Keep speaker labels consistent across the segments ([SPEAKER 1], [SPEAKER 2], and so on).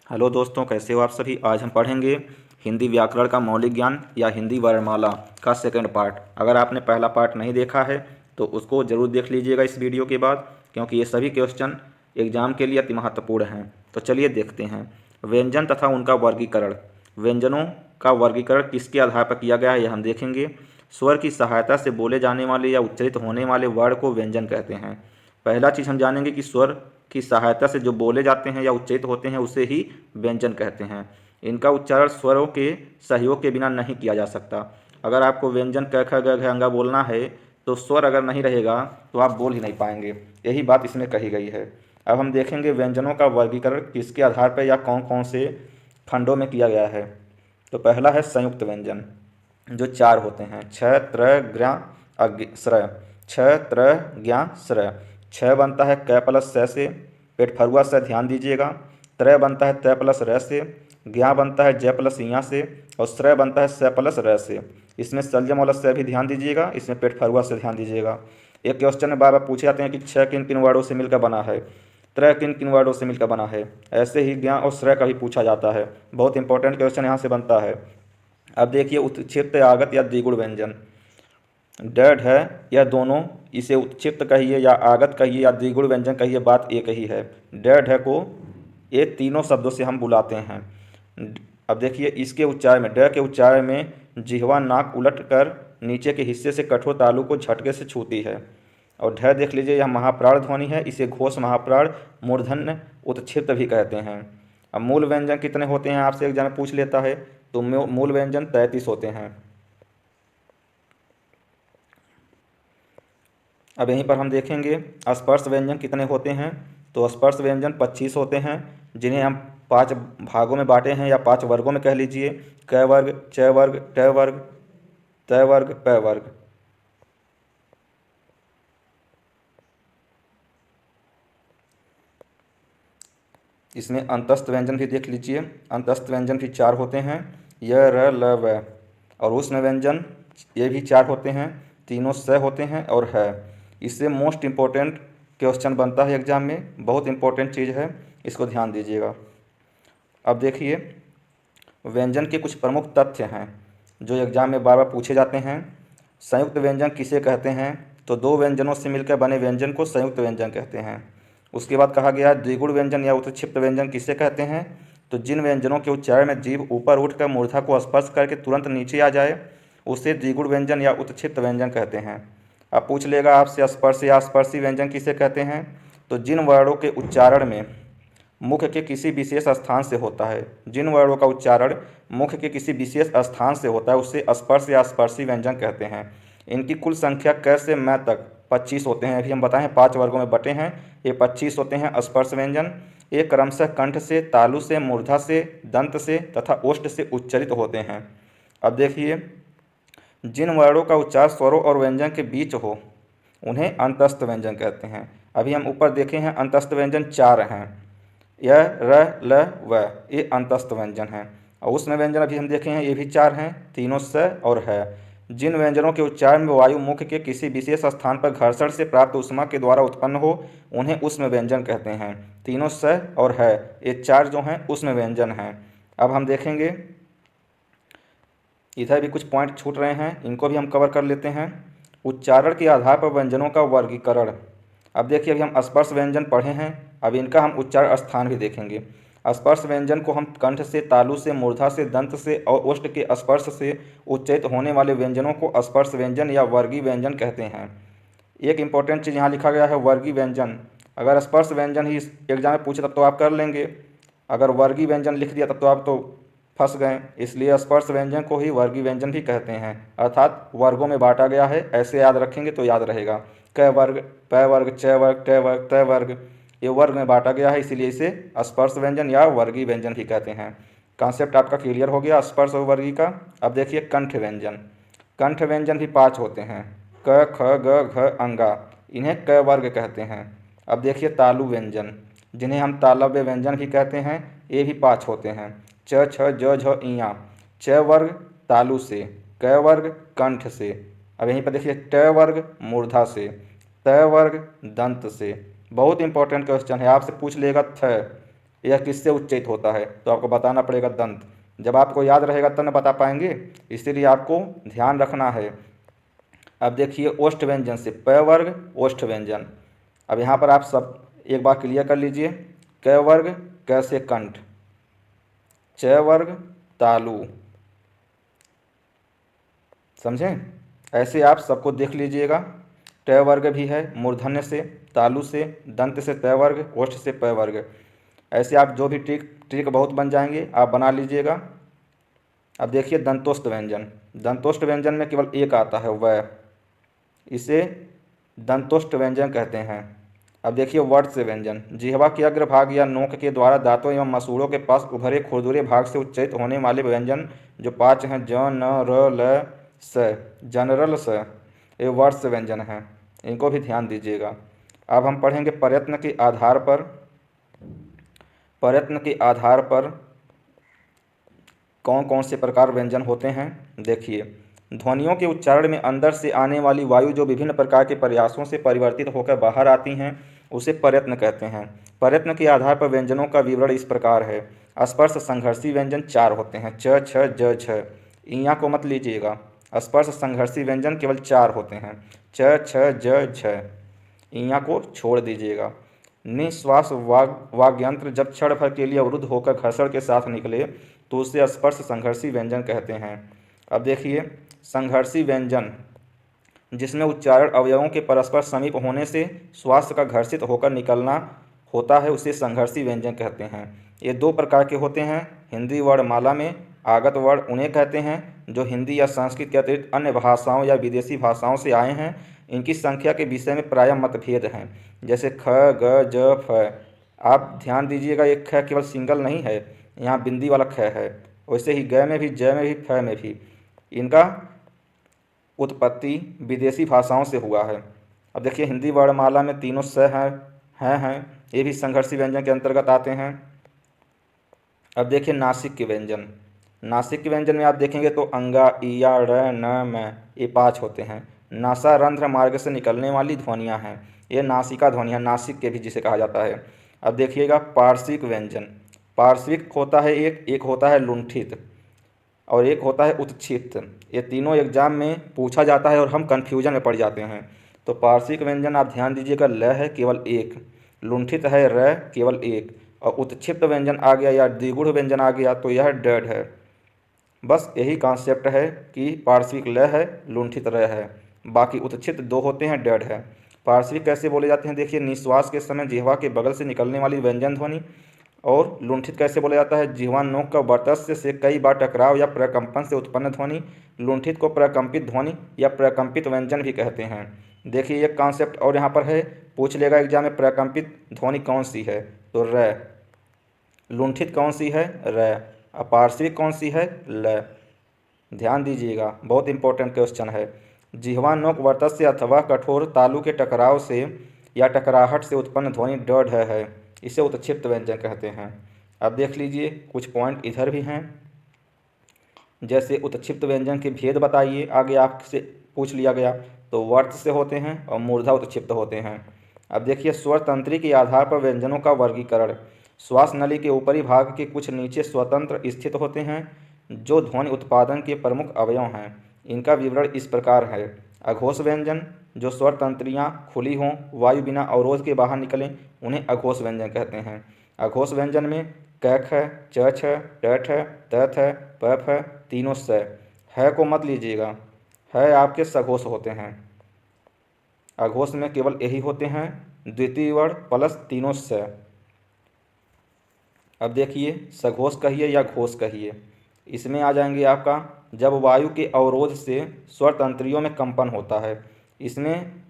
[SPEAKER 1] Hello दोस्तों, कैसे हो आप सभी। आज हम पढ़ेंगे हिंदी व्याकरण का मौलिक ज्ञान या हिंदी वर्णमाला का सेकंड पार्ट। अगर आपने पहला पार्ट नहीं देखा है तो उसको ज़रूर देख लीजिएगा इस वीडियो के बाद, क्योंकि ये सभी क्वेश्चन एग्जाम के लिए अति महत्वपूर्ण हैं। तो चलिए देखते हैं। व्यंजन तथा उनका वर्गीकरण। व्यंजनों का वर्गीकरण किसके आधार पर किया गया है यह हम देखेंगे। स्वर की सहायता से बोले जाने वाले या उच्चारित होने वाले वर्ण को व्यंजन कहते हैं। पहला चीज़ हम जानेंगे कि स्वर की सहायता से जो बोले जाते हैं या उच्चारित होते हैं उसे ही व्यंजन कहते हैं। इनका उच्चारण स्वरों के सहयोग के बिना नहीं किया जा सकता। अगर आपको व्यंजन क ख ग घ अंगा बोलना है तो स्वर अगर नहीं रहेगा तो आप बोल ही नहीं पाएंगे। यही बात इसमें कही गई है। अब हम देखेंगे व्यंजनों का वर्गीकरण किसके आधार पर या कौन कौन से खंडों में किया गया है। तो पहला है संयुक्त व्यंजन, जो चार होते हैं। छ त्र ग्र स्र। छ त्र ज्ञ स्र। छ बनता है क प्लस स से, पेट फरुआ से, ध्यान दीजिएगा। त्रय बनता है त प्लस र से। ज्ञ बनता है ज प्लस इया से। और श्रय बनता है स प्लस र से। इसमें सलजम वाला से भी ध्यान दीजिएगा, इसमें पेट फरुआ से ध्यान दीजिएगा। एक क्वेश्चन में बार बार पूछे जाते हैं कि छ किन किन वर्डों से मिलकर बना है, त्रय किन किन वर्डों से मिलकर बना है। ऐसे ही ज्ञ और श्रय का भी पूछा जाता है। बहुत इंपॉर्टेंट क्वेश्चन यहाँ से बनता है। अब देखिए उत्क्षिप्त आगत या द्विगुण व्यंजन। ड है यह दोनों, इसे उत्क्षिप्त कहिए या आगत कहिए या द्विगुण व्यंजन कहिए, बात एक ही है। ड को ये तीनों शब्दों से हम बुलाते हैं। अब देखिए इसके उच्चारण में, ड के उच्चारण में जिह्वा नाक उलट कर नीचे के हिस्से से कठोर तालु को झटके से छूती है। और ढ देख लीजिए, यह महाप्राण ध्वनि है, इसे घोष महाप्राण मूर्धन्य उत्क्षिप्त भी कहते हैं। अब मूल व्यंजन कितने होते हैं आपसे एग्जाम में पूछ लेता है, तो मूल व्यंजन 33 होते हैं। अब यहीं पर हम देखेंगे स्पर्श व्यंजन कितने होते हैं। तो स्पर्श व्यंजन 25 होते हैं, जिन्हें हम 5 भागों में बांटे हैं या 5 वर्गों में कह लीजिए। क वर्ग, च वर्ग, ट वर्ग, त वर्ग, प वर्ग। इसमें अंतस्थ व्यंजन भी देख लीजिए। अंतस्थ व्यंजन भी 4 होते हैं, य र ल व। और उष्ण व्यंजन ये भी 4 होते हैं, तीनों स होते हैं और है। इससे मोस्ट इम्पोर्टेंट क्वेश्चन बनता है एग्जाम में, बहुत इंपॉर्टेंट चीज़ है, इसको ध्यान दीजिएगा। अब देखिए व्यंजन के कुछ प्रमुख तथ्य हैं जो एग्जाम में बार बार पूछे जाते हैं। संयुक्त व्यंजन किसे कहते हैं, तो दो व्यंजनों से मिलकर बने व्यंजन को संयुक्त व्यंजन कहते हैं। उसके बाद कहा गया है द्विगुण व्यंजन या उत्क्षिप्त व्यंजन किसे कहते हैं, तो जिन व्यंजनों के उच्चारण में जीभ ऊपर उठकर मूर्धा को स्पर्श करके तुरंत नीचे आ जाए उसे द्विगुण व्यंजन या उत्क्षिप्त व्यंजन कहते हैं। अब पूछ लेगा आपसे स्पर्श या स्पर्शी व्यंजन किसे कहते हैं, तो जिन वर्णों के उच्चारण में मुख के किसी विशेष स्थान से होता है, जिन वर्णों का उच्चारण मुख के किसी विशेष स्थान से होता है उसे स्पर्श या स्पर्शी व्यंजन कहते हैं। इनकी कुल संख्या क से म तक 25 होते हैं। अभी हम बताएं 5 वर्गों में बटे हैं, ये 25 होते हैं स्पर्श व्यंजन। ये क्रमशः कंठ से, तालु से, मूर्धा से, दंत से तथा ओष्ठ से उच्चरित होते हैं। अब देखिए जिन वर्णों का उच्चार स्वरों और व्यंजन के बीच हो उन्हें अंतस्थ व्यंजन कहते हैं। अभी हम ऊपर देखे हैं अंतस्थ व्यंजन 4 हैं, य र ल व, ये अंतस्थ व्यंजन हैं। और उष्ण व्यंजन अभी हम देखे हैं, ये भी 4 हैं, तीनों स और है। जिन व्यंजनों के उच्चारण में वायु मुख के किसी विशेष स्थान पर घर्षण से प्राप्त ऊष्मा के द्वारा उत्पन्न हो उन्हें उष्ण व्यंजन कहते हैं। तीनों स और है, ये 4 जो हैं उष्ण व्यंजन हैं। अब हम देखेंगे इधर भी कुछ पॉइंट छूट रहे हैं, इनको भी हम कवर कर लेते हैं। उच्चारण के आधार पर व्यंजनों का वर्गीकरण। अब देखिए अभी हम स्पर्श व्यंजन पढ़े हैं, अब इनका हम उच्चारण स्थान भी देखेंगे। स्पर्श व्यंजन को हम कंठ से, तालु से, मूर्धा से, दंत से और ओष्ठ के स्पर्श से उच्चारित होने वाले व्यंजनों को स्पर्श व्यंजन या वर्गीय व्यंजन कहते हैं। एक इंपॉर्टेंट चीज़ यहाँ लिखा गया है वर्गीय व्यंजन। अगर स्पर्श व्यंजन ही एग्जाम में पूछे तब तो आप कर लेंगे, अगर वर्गीय व्यंजन लिख दिया तब तो आप तो फंस गए। इसलिए स्पर्श व्यंजन को ही वर्गीय व्यंजन भी कहते हैं, अर्थात वर्गों में बांटा गया है। ऐसे याद रखेंगे तो याद रहेगा। क वर्ग, प वर्ग, च वर्ग, ट वर्ग, त वर्ग, ये वर्ग में बांटा गया है, इसीलिए इसे स्पर्श व्यंजन या वर्गीय व्यंजन भी कहते हैं। कॉन्सेप्ट आपका क्लियर हो गया स्पर्श और वर्गीय का। अब देखिए कंठ व्यंजन। कंठ व्यंजन भी 5 होते हैं, क ख ग घ अंगा, इन्हें क वर्ग कहते हैं। अब देखिए तालु व्यंजन, जिन्हें हम तालव्य व्यंजन भी कहते हैं, ये भी 5 होते हैं। च छ ज झ इया, च वर्ग तालु से, क वर्ग कंठ से। अब यहीं पर देखिए ट वर्ग मूर्धा से, त वर्ग दंत से। बहुत इंपॉर्टेंट क्वेश्चन है, आपसे पूछ लेगा थ, यह किससे उच्चरित होता है, तो आपको बताना पड़ेगा दंत। जब आपको याद रहेगा तब न बता पाएंगे, इसीलिए आपको ध्यान रखना है। अब देखिए ओष्ठ व्यंजन से प वर्ग ओष्ठ व्यंजन। अब यहाँ पर आप सब एक बार क्लियर कर लीजिए। क वर्ग कैसे कंठ, च वर्ग तालु, समझें? ऐसे आप सबको देख लीजिएगा। ट वर्ग भी है मूर्धन्य से, तालु से, दंत से त वर्ग, ओष्ठ से प वर्ग। ऐसे आप जो भी ट्रिक बहुत बन जाएंगे, आप बना लीजिएगा। अब देखिए दंतोष्ठ व्यंजन। दंतोष्ठ व्यंजन में केवल एक आता है वह, इसे दंतोष्ठ व्यंजन कहते हैं। अब देखिए वर्त से व्यंजन। जिह्वा के अग्रभाग या नोक के द्वारा दांतों एवं मसूड़ों के पास उभरे खुरदुरे भाग से उच्चरित होने वाले व्यंजन जो 5 हैं, ज, न, र, ल, स, जनरल स, ये वर्त से व्यंजन हैं। इनको भी ध्यान दीजिएगा। अब हम पढ़ेंगे प्रयत्न के आधार पर। प्रयत्न के आधार पर कौन कौन से प्रकार व्यंजन होते हैं, देखिए। ध्वनियों के उच्चारण में अंदर से आने वाली वायु जो विभिन्न प्रकार के प्रयासों से परिवर्तित होकर बाहर आती हैं, उसे प्रयत्न कहते हैं। प्रयत्न के आधार पर व्यंजनों का विवरण इस प्रकार है। स्पर्श संघर्षी व्यंजन 4 होते हैं, च, छ, ज, छ। इया को मत लीजिएगा। स्पर्श संघर्षी व्यंजन केवल 4 होते हैं, च, छ, ज, छ। इया को छोड़ दीजिएगा। निश्वास वाग्यंत्र जब क्षण भर के लिए अवरुद्ध होकर घर्षण के साथ निकले तो उसे स्पर्श संघर्षी व्यंजन कहते हैं। अब देखिए संघर्षी व्यंजन जिसमें उच्चारण अवयवों के परस्पर समीप होने से श्वास का घर्षित होकर निकलना होता है, उसे संघर्षी व्यंजन कहते हैं। ये 2 प्रकार के होते हैं। हिंदी वर्णमाला में आगत वर्ण उन्हें कहते हैं जो हिंदी या संस्कृत के अतिरिक्त अन्य भाषाओं या विदेशी भाषाओं से आए हैं। इनकी संख्या के विषय में प्रायः मतभेद हैं, जैसे ख, ग, ज, फ। आप ध्यान दीजिएगा, ये ख केवल सिंगल नहीं है, यहाँ बिंदी वाला ख है। वैसे ही ग में भी, ज में भी, फ में भी। इनका उत्पत्ति विदेशी भाषाओं से हुआ है। अब देखिए हिंदी वर्णमाला में तीनों स हैं, ये भी संघर्षी व्यंजन के अंतर्गत आते हैं। अब देखिए नासिक के व्यंजन। नासिक के व्यंजन में आप देखेंगे तो अंगा, इया, र, न, म, ये 5 होते हैं। नासा रंध्र मार्ग से निकलने वाली ध्वनियाँ हैं, ये नासिका ध्वनियाँ, नासिक के भी जिसे कहा जाता है। अब देखिएगा पार्श्विक व्यंजन। पार्श्विक होता है एक होता है लुंठित और एक होता है उत्क्षिप्त। ये तीनों एग्जाम में पूछा जाता है और हम कन्फ्यूजन में पड़ जाते हैं। तो पार्श्विक व्यंजन आप ध्यान दीजिएगा, ल है केवल एक, लुंठित है र केवल एक, और उत्क्षिप्त व्यंजन आ गया या द्विगुण व्यंजन आ गया तो यह डेड है। बस यही कॉन्सेप्ट है कि पार्श्विक ल है, लुंठित र है, बाकी उत्क्षिप्त 2 होते हैं, डेड है। पार्श्विक कैसे बोले जाते हैं, देखिए निश्वास के समय जिह्वा के बगल से निकलने वाली व्यंजन ध्वनि। और लुंठित कैसे बोला जाता है, जिह्वा नोक का वर्चस्व से कई बार टकराव या प्रकंपन से उत्पन्न ध्वनि। लुंठित को प्रकंपित ध्वनि या प्रकंपित व्यंजन भी कहते हैं। देखिए एक कॉन्सेप्ट और यहाँ पर है, पूछ लेगा एग्जाम में, प्रकंपित ध्वनि कौन सी है, तो र। लुंठित कौन सी है, र। पार्श्विक कौन सी है, ल। ध्यान दीजिएगा, बहुत इंपॉर्टेंट क्वेश्चन है। जिह्वा नोक वर्चस्व से अथवा कठोर तालु के टकराव से या टकराहट से उत्पन्न ध्वनि ड है, इसे उत्क्षिप्त व्यंजन कहते हैं। अब देख लीजिए कुछ पॉइंट इधर भी हैं, जैसे उत्क्षिप्त व्यंजन के भेद बताइए, आगे आपसे पूछ लिया गया, तो वर्त से होते हैं और मूर्धा उत्क्षिप्त होते हैं। अब देखिए स्वर तंत्री के आधार पर व्यंजनों का वर्गीकरण। श्वास नली के ऊपरी भाग के कुछ नीचे स्वतंत्र स्थित होते हैं जो ध्वनि उत्पादन के प्रमुख अवयव हैं। इनका विवरण इस प्रकार है। अघोष व्यंजन, जो स्वर तंत्रियाँ खुली हों, वायु बिना अवरोध के बाहर निकलें, उन्हें अघोष व्यंजन कहते हैं। अघोष व्यंजन में क, ख, च, छ, ट, ठ, त, थ, प, फ तीनों स। है को मत लीजिएगा, है आपके सघोष होते हैं। अघोष में केवल यही होते हैं, द्वितीय वर्ण प्लस तीनों स। अब देखिए सघोष कहिए या घोष कहिए, इसमें आ जाएंगे आपका जब वायु के अवरोध से स्वर तंत्रियों में कंपन होता है। इसमें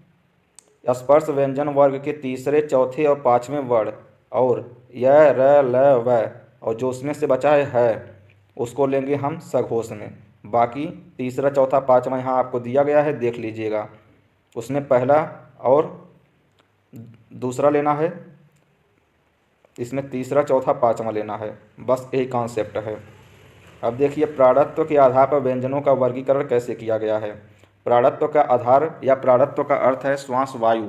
[SPEAKER 1] स्पर्श व्यंजन वर्ग के तीसरे, चौथे और 5वें वर्ण और य, र, ल, व, और जो उसमें से बचा है उसको लेंगे हम सघोष में। बाकी तीसरा, चौथा, 5वां यहाँ आपको दिया गया है, देख लीजिएगा। उसमें पहला और दूसरा लेना है, इसमें तीसरा, चौथा, 5वां लेना है, बस यही कॉन्सेप्ट है। अब देखिए प्राणत्व के आधार पर व्यंजनों का वर्गीकरण कैसे किया गया है। प्राणत्व का आधार या प्राणत्व का अर्थ है श्वास वायु।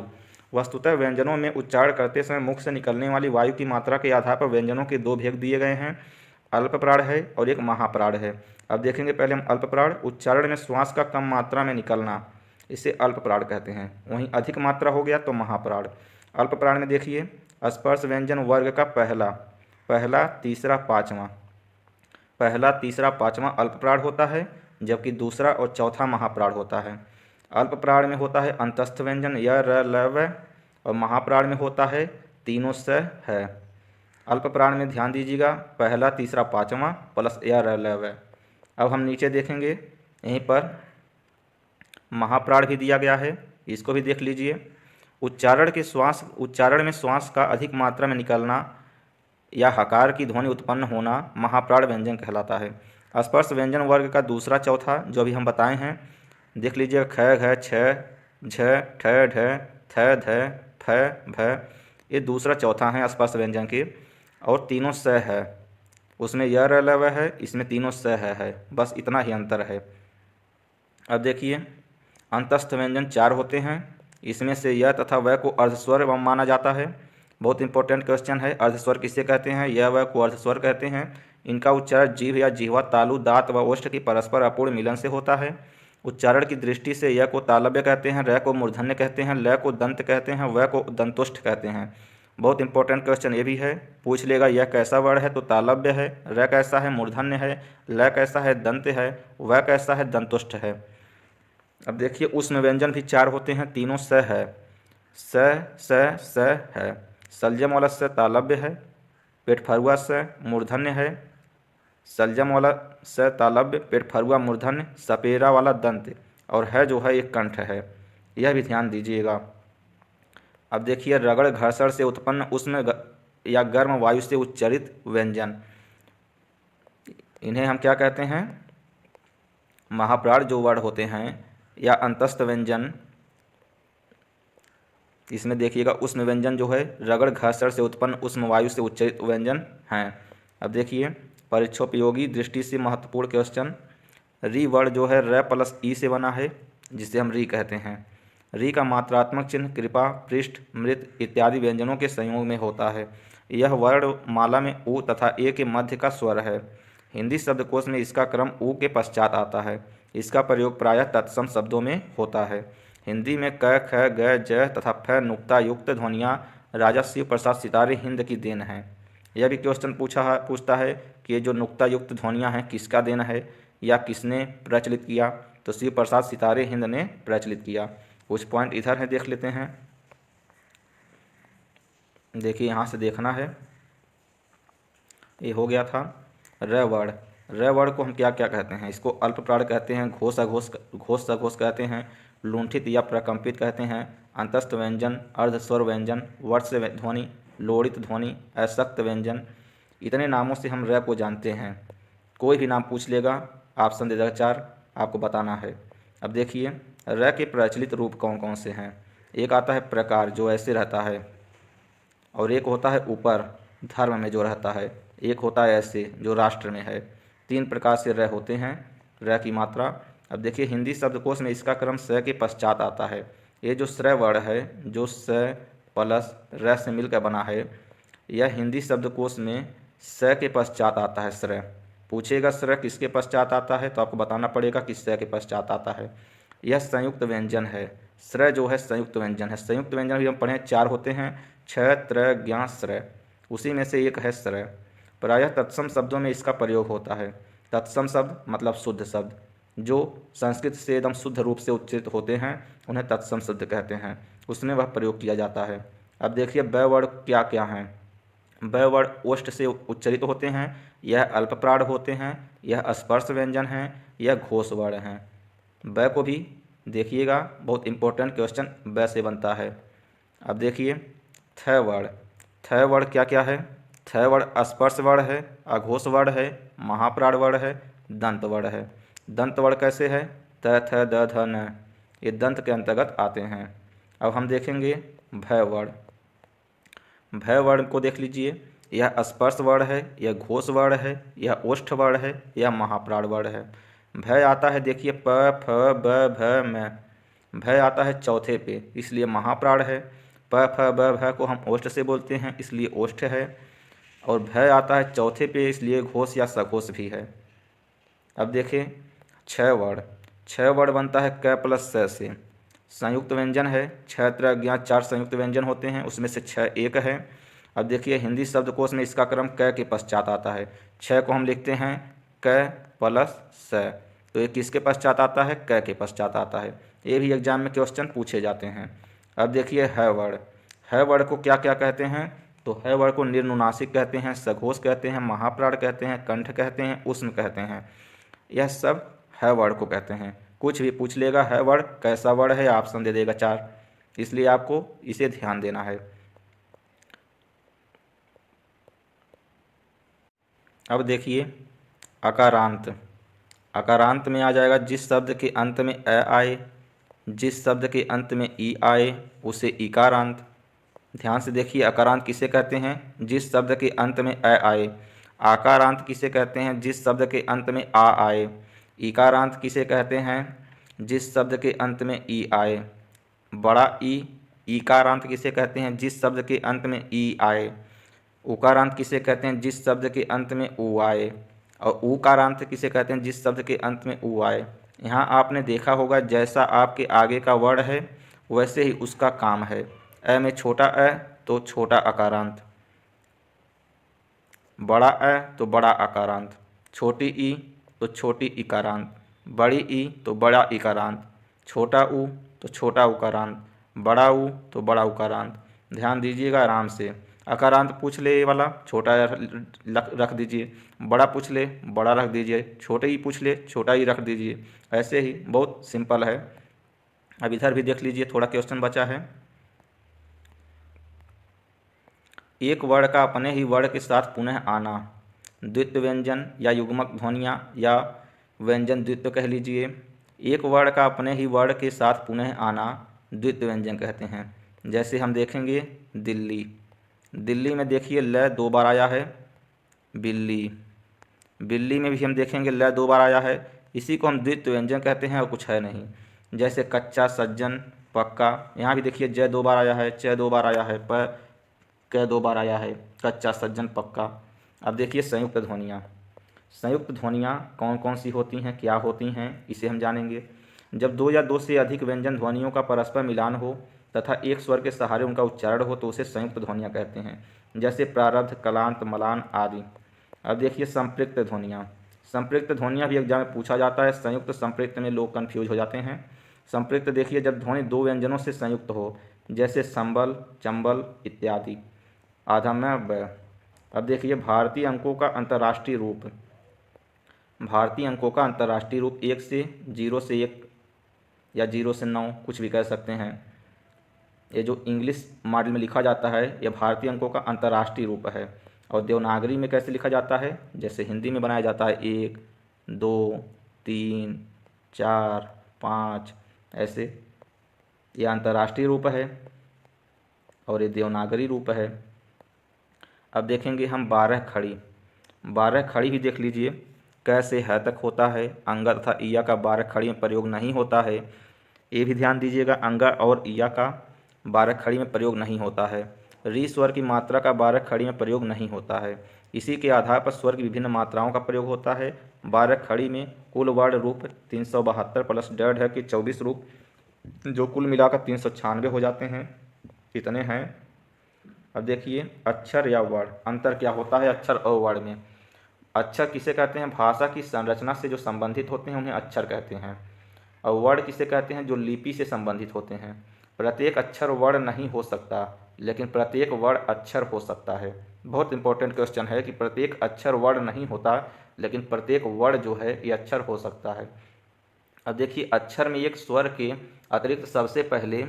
[SPEAKER 1] वस्तुतः व्यंजनों में उच्चारण करते समय मुख से निकलने वाली वायु की मात्रा के आधार पर व्यंजनों के दो भेद दिए गए हैं, अल्पप्राण है और एक महाप्राण है। अब देखेंगे पहले हम अल्पप्राण। उच्चारण में श्वास का कम मात्रा में निकलना, इसे अल्पप्राण कहते हैं। वहीं अधिक मात्रा हो गया तो महाप्राण। अल्पप्राण में देखिए, स्पर्श व्यंजन वर्ग का पहला तीसरा पाँचवा अल्पप्राण होता है, जबकि दूसरा और चौथा महाप्राण होता है। अल्पप्राण में होता है अंतस्थ व्यंजन य र ल व, और महाप्राण में होता है तीनों स है। अल्पप्राण में ध्यान दीजिएगा, पहला तीसरा पाँचवा प्लस य र ल व। अब हम नीचे देखेंगे, यहीं पर महाप्राण भी दिया गया है, इसको भी देख लीजिए। उच्चारण में श्वास का अधिक मात्रा में निकलना या हकार की ध्वनि उत्पन्न होना महाप्राण व्यंजन कहलाता है। स्पर्श व्यंजन वर्ग का दूसरा चौथा जो भी हम बताए हैं, देख लीजिए, ख घ छ झ ठ ढ थ ध फ भ, ये दूसरा चौथा है स्पर्श व्यंजन के, और तीनों स है। उसमें य र ल व है, इसमें तीनों स है, बस इतना ही अंतर है। अब देखिए, अंतस्थ व्यंजन 4 होते हैं, इसमें से य तथा व को अर्धस्वर माना जाता है। बहुत इंपॉर्टेंट क्वेश्चन है, अर्धस्वर किसे कहते हैं? य व को अर्धस्वर कहते हैं। इनका उच्चारण जीभ या जिह्वा, तालु, दांत व ओष्ठ की परस्पर अपूर्ण मिलन से होता है। उच्चारण की दृष्टि से य को तालव्य कहते हैं, र को मूर्धन्य कहते हैं, ल को दंत कहते हैं, व को दंतोष्ठ कहते हैं। बहुत इंपॉर्टेंट क्वेश्चन ये भी है, पूछ लेगा यह कैसा वर्ण है, तो तालव्य है, र कैसा है, मूर्धन्य है, ल कैसा है, दंत है, व कैसा है, दंतोष्ठ है। अब देखिए, ऊष्म व्यंजन भी 4 होते हैं, तीनों स है। स है। सलजम वाला स तालव्य है, पेटफरुआ स मूर्धन्य है। सलजम वाला स तालव्य, पेटफरुआ मूर्धन्य, सपेरा वाला दंत, और है जो है एक कंठ है, यह भी ध्यान दीजिएगा। अब देखिए, रगड़ घर्षण से उत्पन्न उष्ण या गर्म वायु से उच्चरित व्यंजन, इन्हें हम क्या कहते हैं? महाप्राण जो वर्ण होते हैं, या अंतस्थ व्यंजन। इसमें देखिएगा, उष्ण व्यंजन जो है रगड़ घर्षण से उत्पन्न उष्ण वायु से उच्चरित व्यंजन हैं। अब देखिए, परीक्षोपयोगी दृष्टि से महत्वपूर्ण क्वेश्चन, री वर्ण जो है र प्लस ई से बना है, जिसे हम री कहते हैं। री का मात्रात्मक चिन्ह कृपा, पृष्ठ, मृत इत्यादि व्यंजनों के संयोग में होता है। यह वर्ण माला में उ तथा ए के मध्य का स्वर है। हिंदी शब्दकोश में इसका क्रम उ के पश्चात आता है। इसका प्रयोग प्रायः तत्सम शब्दों में होता है। हिंदी में क, ख, ग, ज तथा फ नुक्ता युक्त ध्वनियाँ राजा शिव प्रसाद सितारे हिंद की देन हैं। यह भी क्वेश्चन पूछता है कि ये जो नुक्ता युक्त ध्वनियाँ हैं किसका देन है या किसने प्रचलित किया? तो शिव प्रसाद सितारे हिंद ने प्रचलित किया। कुछ पॉइंट इधर है, देख लेते हैं। देखिए, यहाँ से देखना है, ये हो गया था र वर्ण। र वर्ण को हम क्या क्या कहते हैं? इसको अल्पप्राण कहते हैं, घोष सघोष कहते हैं, लुंठित या प्रकंपित कहते हैं, अंतस्थ व्यंजन, अर्धस्वर व्यंजन, वर्ष ध्वनि, लोड़ित ध्वनि, असक्त व्यंजन। इतने नामों से हम र को जानते हैं। कोई भी नाम पूछ लेगा, ऑप्शन दे देगा 4, आपको बताना है। अब देखिए, र के प्रचलित रूप कौन कौन से हैं? एक आता है प्रकार, जो ऐसे रहता है, और एक होता है ऊपर, धर्म में जो रहता है, एक होता है ऐसे, जो राष्ट्र में है। 3 प्रकार से र होते हैं, र की मात्रा। अब देखिए, हिंदी शब्दकोश में इसका क्रम स के पश्चात आता है। ये जो श्र वर्ण है, जो स प्लस र से मिलकर बना है, यह हिंदी शब्दकोश में स के पश्चात आता है। श्र पूछेगा श्र किसके पश्चात आता है, तो आपको बताना पड़ेगा कि स के पश्चात आता है। यह संयुक्त व्यंजन है। श्र जो है संयुक्त व्यंजन है। संयुक्त व्यंजन भी हम पढ़े 4 होते हैं, छ, त्र, ज्ञ, श्र। उसी में से एक है श्र। प्रायः तत्सम शब्दों में इसका प्रयोग होता है। तत्सम शब्द मतलब शुद्ध शब्द, जो संस्कृत से एकदम शुद्ध रूप से उच्चरित होते हैं, उन्हें तत्सम शब्द कहते हैं, उसमें वह प्रयोग किया जाता है। अब देखिए, ब वर्ण क्या क्या हैं? ब वर्ण ओष्ठ से उच्चरित होते हैं, यह अल्पप्राण होते हैं, यह स्पर्श व्यंजन हैं, यह घोष वर्ण हैं। ब को भी देखिएगा, बहुत इंपॉर्टेंट क्वेश्चन ब से बनता है। अब देखिए, थ वर्ण। थ वर्ण क्या क्या है? थ वर्ण स्पर्श वर्ण है, अघोष वर्ण है, महाप्राण वर्ण है, दंत वर्ण है। दंत वर्ण कैसे है? त, थ, द, ध, न, ये दंत के अंतर्गत आते हैं। अब हम देखेंगे भ वर्ण। भ वर्ण को देख लीजिए, यह स्पर्श वर्ण है, यह घोष वर्ण है, यह ओष्ठ वर्ण है, यह महाप्राण वर्ण है। भ आता है, देखिए, प, फ, ब, भ, म। भ आता है चौथे पे, इसलिए महाप्राण है। प फ ब भ को हम ओष्ठ से बोलते हैं, इसलिए ओष्ठ है। और भ आता है चौथे पे, इसलिए घोष या सघोष भी है। अब देखें छः वर्ण बनता है क प्लस स से। संयुक्त व्यंजन है, छः तरह ज्ञात 4 संयुक्त व्यंजन होते हैं, उसमें से छः एक है। अब देखिए हिंदी शब्दकोश में इसका क्रम क के पश्चात आता है। छः को हम लिखते हैं क प्लस स, तो ये किसके पश्चात आता है? क के पश्चात आता है। ये भी एग्जाम में क्वेश्चन पूछे जाते हैं। अब देखिए है वर्ण को क्या क्या कहते हैं? तो है वर्ण को निर्नुनासिक कहते हैं, सघोष कहते हैं, महाप्राण कहते हैं, कंठ कहते हैं, उष्ण कहते हैं। यह सब है वर्ण को कहते हैं। कुछ भी पूछ लेगा है वर्ण कैसा वर्ण है, ऑप्शन दे देगा 4, इसलिए आपको इसे ध्यान देना है। अब देखिए अकारांत। अकारांत में आ जाएगा जिस शब्द के अंत में अ आए, जिस शब्द के अंत में ई आए उसे इकारांत। ध्यान से देखिए अकारांत किसे कहते हैं? जिस शब्द के अंत में अ आए। आकारांत किसे कहते हैं? जिस शब्द के अंत में आ आए। इकारांत किसे कहते हैं? जिस शब्द के अंत में ई आए। बड़ा ई। ईकारांत किसे कहते हैं? जिस शब्द के अंत में ई आए। उकारांत किसे कहते हैं? जिस शब्द के अंत में ऊ आए। और ऊकारांत किसे कहते हैं? जिस शब्द के अंत में ऊ आए। यहाँ आपने देखा होगा जैसा आपके आगे का वर्ण है वैसे ही उसका काम है। अ में छोटा अ तो छोटा अकारांत, बड़ा अ तो बड़ा अकारांत, छोटी ई तो छोटी इकारांत, बड़ी ई तो बड़ा इकारांत, छोटा ऊ तो छोटा उकारांत, बड़ा ऊ तो बड़ा उकारांत। ध्यान दीजिएगा आराम से। अकारांत पूछ ले ये वाला छोटा रख दीजिए, बड़ा पूछ ले बड़ा रख दीजिए, छोटे ही पूछ ले छोटा ही रख दीजिए। ऐसे ही बहुत सिंपल है। अब इधर भी देख लीजिए, थोड़ा क्वेश्चन बचा है। एक वर्ण का अपने ही वर्ण के साथ पुनः आना, द्वित्व व्यंजन या युग्मक ध्वनियाँ या व्यंजन द्वित्व कह लीजिए। एक वर्ण का अपने ही वर्ण के साथ पुनः आना द्वित्व व्यंजन कहते हैं। जैसे हम देखेंगे दिल्ली। दिल्ली में देखिए ल 2 बार आया है, बिल्ली। बिल्ली में भी हम देखेंगे ल 2 बार आया है। इसी को हम द्वित्व व्यंजन कहते हैं और कुछ है नहीं। जैसे कच्चा, सज्जन, पक्का। यहाँ भी देखिए ज 2 बार आया है, च 2 बार आया है, प क 2 बार आया है, कच्चा, सज्जन, पक्का। अब देखिए संयुक्त ध्वनियाँ। संयुक्त ध्वनियाँ कौन कौन सी होती हैं, क्या होती हैं, इसे हम जानेंगे। जब 2 या 2 से अधिक व्यंजन ध्वनियों का परस्पर मिलान हो तथा एक स्वर के सहारे उनका उच्चारण हो तो उसे संयुक्त ध्वनियाँ कहते हैं। जैसे प्रारब्ध, कलांत, मलान आदि। अब देखिए संपृक्त ध्वनियाँ। संपृक्त ध्वनियाँ भी एग्जाम में पूछा जाता है। संयुक्त संपृक्त में लोग कन्फ्यूज हो जाते हैं। संपृक्त देखिए जब ध्वनि 2 व्यंजनों से संयुक्त हो, जैसे संबल, चंबल इत्यादि। आधम्य ब। अब देखिए भारतीय अंकों का अंतर्राष्ट्रीय रूप। भारतीय अंकों का अंतर्राष्ट्रीय रूप 1 से 0 से 1 या 0 से 9 कुछ भी कह सकते हैं। ये जो इंग्लिश मॉडल में लिखा जाता है यह भारतीय अंकों का अंतर्राष्ट्रीय रूप है। और देवनागरी में कैसे लिखा जाता है? जैसे हिंदी में बनाया जाता है 1, 2, 3, 4, 5 ऐसे। यह अंतर्राष्ट्रीय रूप है और ये देवनागरी रूप है। अब देखेंगे हम 12 खड़ी। 12 खड़ी भी देख लीजिए कैसे है तक होता है। अंगा तथा ईया का 12 खड़ी में प्रयोग नहीं होता है। ये भी ध्यान दीजिएगा अंगा और ईया का 12 खड़ी में प्रयोग नहीं होता है। री स्वर की मात्रा का 12 खड़ी में प्रयोग नहीं होता है। इसी के आधार पर स्वर की विभिन्न मात्राओं का प्रयोग होता है। 12 खड़ी में कुल वर्ण रूप 372 प्लस 1.5 है कि 24 रूप, जो कुल मिलाकर 396 हो जाते हैं। कितने हैं? अब देखिए अक्षर या वर्ण, अंतर क्या होता है अक्षर और वर्ण में? अक्षर किसे कहते हैं? भाषा की संरचना से जो संबंधित होते हैं उन्हें अक्षर कहते हैं। और वर्ण किसे कहते हैं? जो लिपि से संबंधित होते हैं। प्रत्येक अक्षर वर्ण नहीं हो सकता, लेकिन प्रत्येक वर्ण अक्षर हो सकता है। बहुत इंपॉर्टेंट क्वेश्चन है कि प्रत्येक अक्षर वर्ण नहीं होता, लेकिन प्रत्येक वर्ण जो है ये अक्षर हो सकता है। अब देखिए अक्षर में एक स्वर के अतिरिक्त सबसे पहले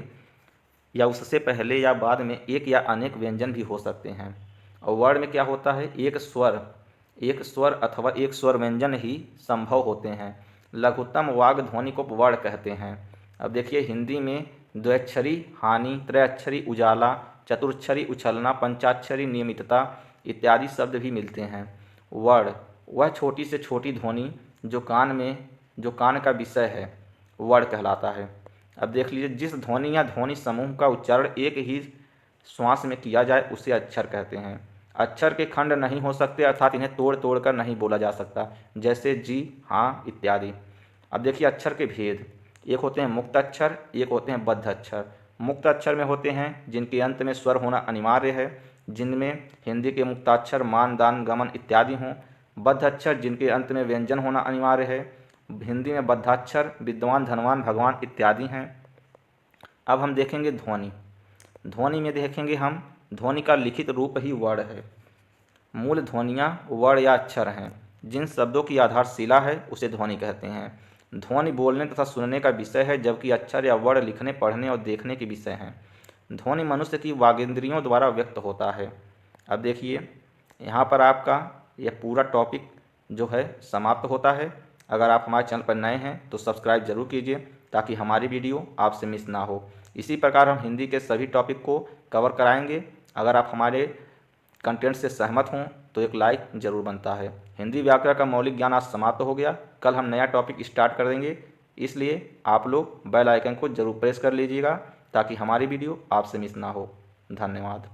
[SPEAKER 1] या उससे पहले या बाद में एक या अनेक व्यंजन भी हो सकते हैं। और वर्ण में क्या होता है? एक स्वर अथवा एक स्वर व्यंजन ही संभव होते हैं। लघुत्तम वाग ध्वनि को वर्ण कहते हैं। अब देखिए हिंदी में द्व्यक्षरी हानि, त्रयाक्षरी उजाला, चतुरक्षरी उछलना, पंचाक्षरी नियमितता इत्यादि शब्द भी मिलते हैं। वर्ण वह छोटी से छोटी ध्वनि जो कान का विषय है वर्ण कहलाता है। अब देख लीजिए जिस ध्वनि या ध्वनि समूह का उच्चारण एक ही श्वास में किया जाए उसे अक्षर कहते हैं। अक्षर के खंड नहीं हो सकते, अर्थात इन्हें तोड़ तोड़ कर नहीं बोला जा सकता, जैसे जी, हाँ इत्यादि। अब देखिए अक्षर के भेद। एक होते हैं मुक्त अक्षर, एक होते हैं बद्ध अक्षर। मुक्त अक्षर में होते हैं जिनके अंत में स्वर होना अनिवार्य है, जिनमें हिंदी के मुक्ताक्षर मान, दान, गमन इत्यादि हों। बद्ध अक्षर जिनके अंत में व्यंजन होना अनिवार्य है, हिंदी में बद्धाक्षर विद्वान, धनवान, भगवान इत्यादि हैं। अब हम देखेंगे ध्वनि। ध्वनि में देखेंगे हम, ध्वनि का लिखित रूप ही वर्ण है। मूल ध्वनियाँ वर्ण या अक्षर हैं। जिन शब्दों की आधारशिला है उसे ध्वनि कहते हैं। ध्वनि बोलने तथा सुनने का विषय है, जबकि अक्षर या वर्ण लिखने, पढ़ने और देखने के विषय हैं। ध्वनि मनुष्य की वागेंद्रियों द्वारा व्यक्त होता है। अब देखिए यहाँ पर आपका यह पूरा टॉपिक जो है समाप्त होता है। अगर आप हमारे चैनल पर नए हैं तो सब्सक्राइब जरूर कीजिए ताकि हमारी वीडियो आपसे मिस ना हो। इसी प्रकार हम हिंदी के सभी टॉपिक को कवर कराएंगे। अगर आप हमारे कंटेंट से सहमत हों तो एक लाइक जरूर बनता है। हिंदी व्याकरण का मौलिक ज्ञान आज समाप्त हो गया। कल हम नया टॉपिक स्टार्ट कर देंगे, इसलिए आप लोग बेल आइकन को जरूर प्रेस कर लीजिएगा ताकि हमारी वीडियो आपसे मिस ना हो। धन्यवाद।